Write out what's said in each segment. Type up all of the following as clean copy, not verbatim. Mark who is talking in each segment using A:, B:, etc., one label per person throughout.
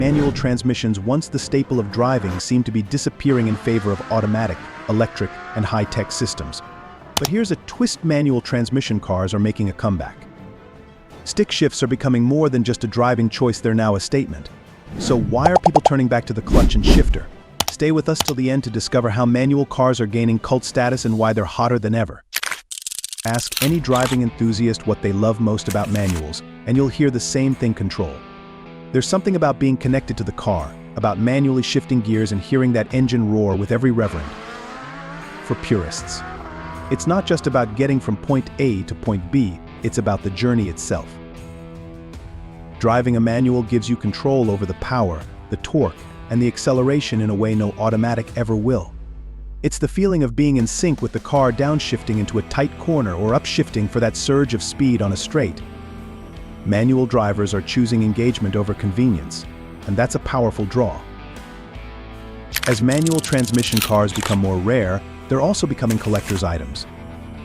A: Manual transmissions, once the staple of driving, seem to be disappearing in favor of automatic, electric, and high-tech systems. But here's a twist: manual transmission cars are making a comeback. Stick shifts are becoming more than just a driving choice, they're now a statement. So why are people turning back to the clutch and shifter? Stay with us till the end to discover how manual cars are gaining cult status and why they're hotter than ever. Ask any driving enthusiast what they love most about manuals, and you'll hear the same thing: control. There's something about being connected to the car, about manually shifting gears and hearing that engine roar with every reverend. For purists, it's not just about getting from point A to point B, it's about the journey itself. Driving a manual gives you control over the power, the torque, and the acceleration in a way no automatic ever will. It's the feeling of being in sync with the car, downshifting into a tight corner or upshifting for that surge of speed on a straight. Manual drivers are choosing engagement over convenience, and that's a powerful draw. As manual transmission cars become more rare, they're also becoming collector's items.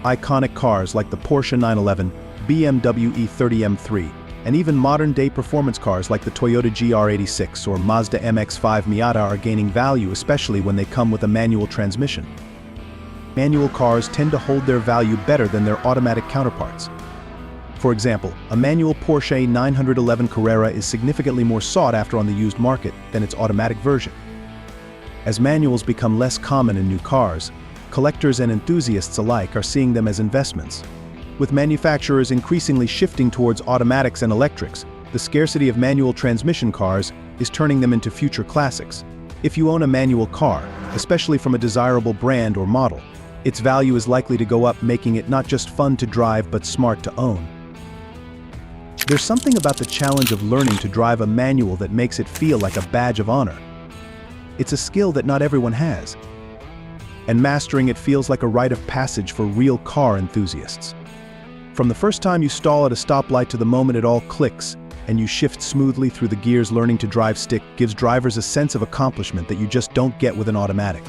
A: Iconic cars like the Porsche 911, BMW E30 M3, and even modern-day performance cars like the Toyota GR86 or Mazda MX-5 Miata are gaining value, especially when they come with a manual transmission. Manual cars tend to hold their value better than their automatic counterparts. For example, a manual Porsche 911 Carrera is significantly more sought after on the used market than its automatic version. As manuals become less common in new cars, collectors and enthusiasts alike are seeing them as investments. With manufacturers increasingly shifting towards automatics and electrics, the scarcity of manual transmission cars is turning them into future classics. If you own a manual car, especially from a desirable brand or model, its value is likely to go up, making it not just fun to drive but smart to own. There's something about the challenge of learning to drive a manual that makes it feel like a badge of honor. It's a skill that not everyone has, and mastering it feels like a rite of passage for real car enthusiasts. From the first time you stall at a stoplight to the moment it all clicks and you shift smoothly through the gears, learning to drive stick gives drivers a sense of accomplishment that you just don't get with an automatic.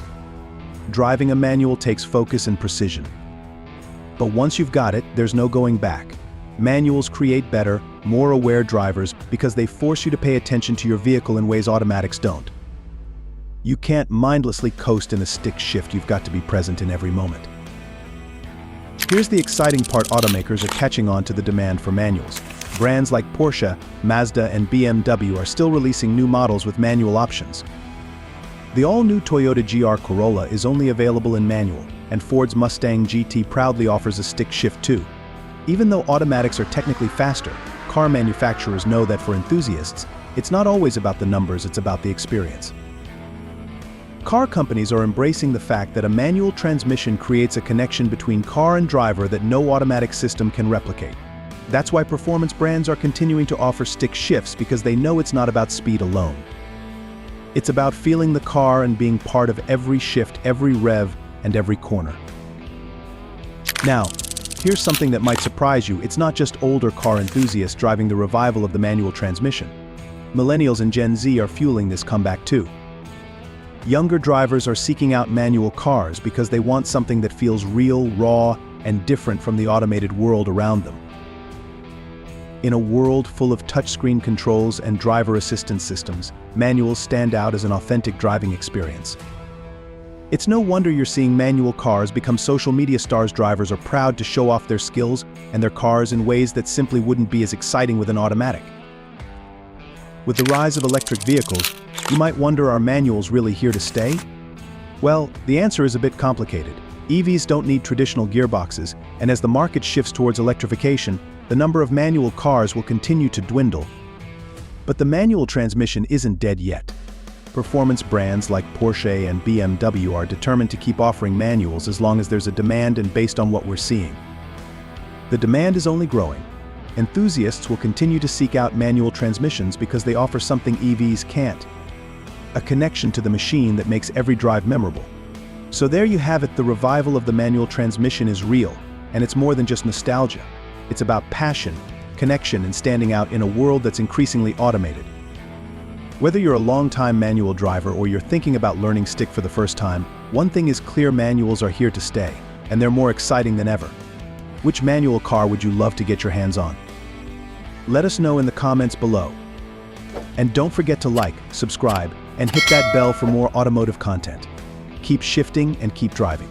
A: Driving a manual takes focus and precision. But once you've got it, there's no going back. Manuals create better, more aware drivers because they force you to pay attention to your vehicle in ways automatics don't. You can't mindlessly coast in a stick shift, you've got to be present in every moment. Here's the exciting part: automakers are catching on to the demand for manuals. Brands like Porsche, Mazda, and BMW are still releasing new models with manual options. The all-new Toyota GR Corolla is only available in manual, and Ford's Mustang GT proudly offers a stick shift too. Even though automatics are technically faster, car manufacturers know that for enthusiasts, it's not always about the numbers, it's about the experience. Car companies are embracing the fact that a manual transmission creates a connection between car and driver that no automatic system can replicate. That's why performance brands are continuing to offer stick shifts, because they know it's not about speed alone. It's about feeling the car and being part of every shift, every rev, and every corner. Now, here's something that might surprise you: it's not just older car enthusiasts driving the revival of the manual transmission. Millennials and Gen Z are fueling this comeback too. Younger drivers are seeking out manual cars because they want something that feels real, raw, and different from the automated world around them. In a world full of touchscreen controls and driver assistance systems, manuals stand out as an authentic driving experience. It's no wonder you're seeing manual cars become social media stars. Drivers are proud to show off their skills and their cars in ways that simply wouldn't be as exciting with an automatic. With the rise of electric vehicles, you might wonder, are manuals really here to stay? Well, the answer is a bit complicated. EVs don't need traditional gearboxes, and as the market shifts towards electrification, the number of manual cars will continue to dwindle. But the manual transmission isn't dead yet. Performance brands like Porsche and BMW are determined to keep offering manuals as long as there's a demand, and based on what we're seeing, the demand is only growing. Enthusiasts will continue to seek out manual transmissions because they offer something EVs can't: a connection to the machine that makes every drive memorable. So there you have it, the revival of the manual transmission is real, and it's more than just nostalgia. It's about passion, connection, and standing out in a world that's increasingly automated. Whether you're a long-time manual driver or you're thinking about learning stick for the first time, one thing is clear: manuals are here to stay, and they're more exciting than ever. Which manual car would you love to get your hands on? Let us know in the comments below. And don't forget to like, subscribe, and hit that bell for more automotive content. Keep shifting and keep driving.